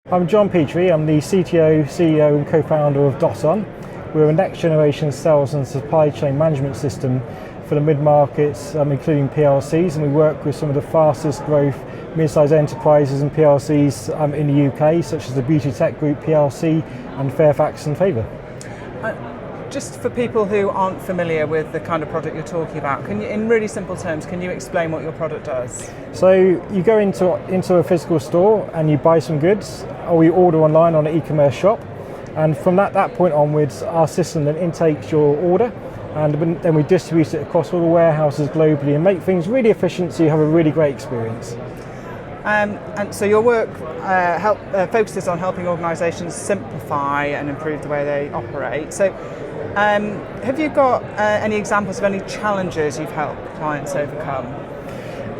I'm John Petrie. I'm the CTO, CEO and co-founder of Johnathan. We're a next generation sales and supply chain management system for the mid-markets, including PLCs, and we work with some of the fastest growth mid-sized enterprises and PLCs in the UK, such as the Beauty Tech Group PLC and Fairfax and Favour. Just for people who aren't familiar with the kind of product you're talking about, can you, in really simple terms, can you explain what your product does? So you go into a physical store and you buy some goods, or you order online on an e-commerce shop, and from that point onwards, our system then intakes your order, and then we distribute it across all the warehouses globally and make things really efficient so you have a really great experience. And so your work focuses on helping organisations simplify and improve the way they operate. So have you got any examples of any challenges you've helped clients overcome?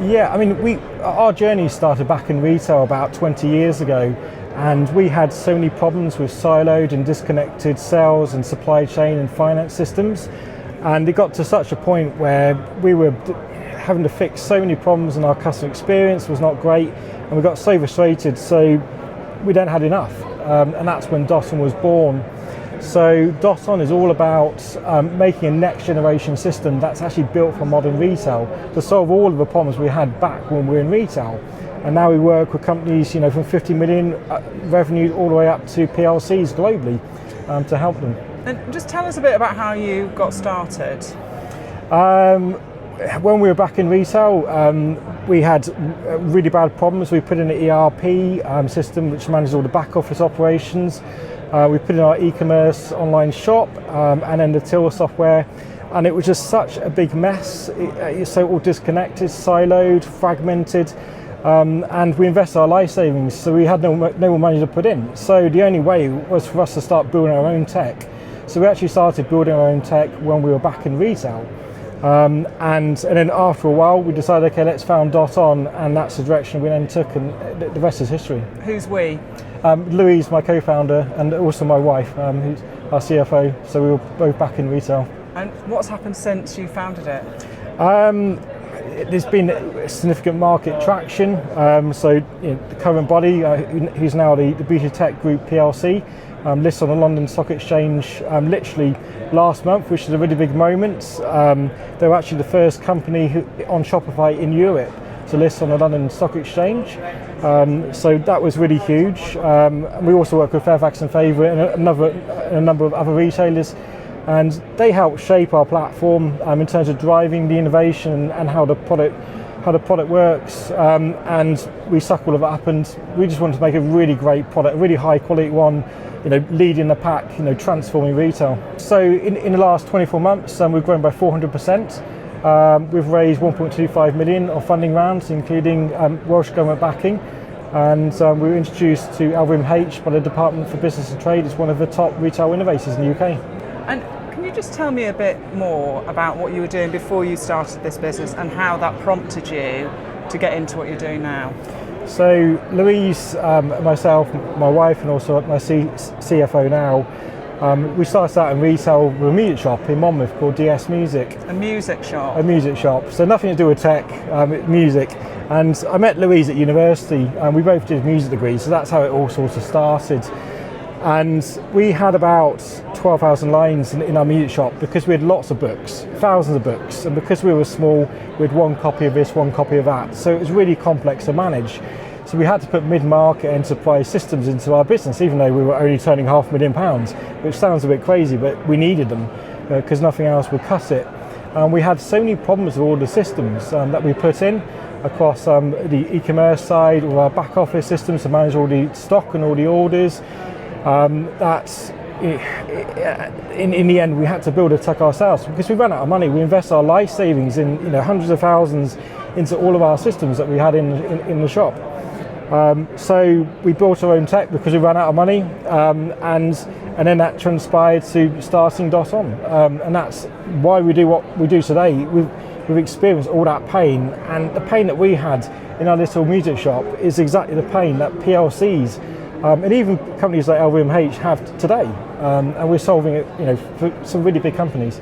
Yeah, I mean, our journey started back in retail about 20 years ago, and we had so many problems with siloed and disconnected sales and supply chain and finance systems, and it got to such a point where we were having to fix so many problems and our customer experience was not great, and we got so frustrated, so we then had enough, and that's when Johnathan was born. So Johnathan is all about making a next generation system that's actually built for modern retail to solve all of the problems we had back when we were in retail. And now we work with companies, from 50 million revenue all the way up to PLCs globally to help them. And just tell us a bit about how you got started. When we were back in retail, we had really bad problems. We put in an ERP system which managed all the back office operations. We put in our e-commerce online shop and then the till software, and it was just such a big mess. It's so all disconnected, siloed, fragmented, and we invested our life savings, so we had no more money to put in. So the only way was for us to start building our own tech. So we actually started building our own tech when we were back in retail. And then after a while we decided, okay, let's found Johnathan, and that's the direction we then took, and the rest is history. Who's we? Louise, my co-founder, and also my wife, who's our CFO, so we were both back in retail. And what's happened since you founded it? There's been significant market traction, so the current body, who's now the Beauty Tech Group PLC, listed on the London Stock Exchange literally last month, which is a really big moment. They were actually the first company on Shopify in Europe to list on the London Stock Exchange, so that was really huge. We also work with Fairfax and Favour and a number of other retailers, and they help shape our platform in terms of driving the innovation and how the product works, and we suck all of it up, and we just wanted to make a really great product, a really high quality one, leading the pack, transforming retail. So in the last 24 months, we've grown by 400%. We've raised 1.25 million of funding rounds, including Welsh Government backing, and we were introduced to LVMH by the Department for Business and Trade. It's one of the top retail innovators in the UK. And can you just tell me a bit more about what you were doing before you started this business and how that prompted you to get into what you're doing now? So Louise, myself, my wife, and also my CFO now, we started out in retail with a music shop in Monmouth called DS Music. A music shop? A music shop, so nothing to do with tech, music. And I met Louise at university, and we both did music degrees, so that's how it all sort of started. And we had about 12,000 lines in our music shop because we had lots of books, thousands of books, and because we were small, we had one copy of this, one copy of that, so it was really complex to manage. So we had to put mid-market enterprise systems into our business, even though we were only turning £500,000, which sounds a bit crazy, but we needed them because nothing else would cut it. And we had so many problems with all the systems that we put in across the e-commerce side, or our back office systems to manage all the stock and all the orders. That in the end we had to build a tech ourselves because we ran out of money. We invested our life savings in hundreds of thousands into all of our systems that we had in the shop. So we built our own tech because we ran out of money, and then that transpired to starting Johnathan, and that's why we do what we do today. We've experienced all that pain, and the pain that we had in our little music shop is exactly the pain that PLCs and even companies like LVMH have today, and we're solving it, for some really big companies.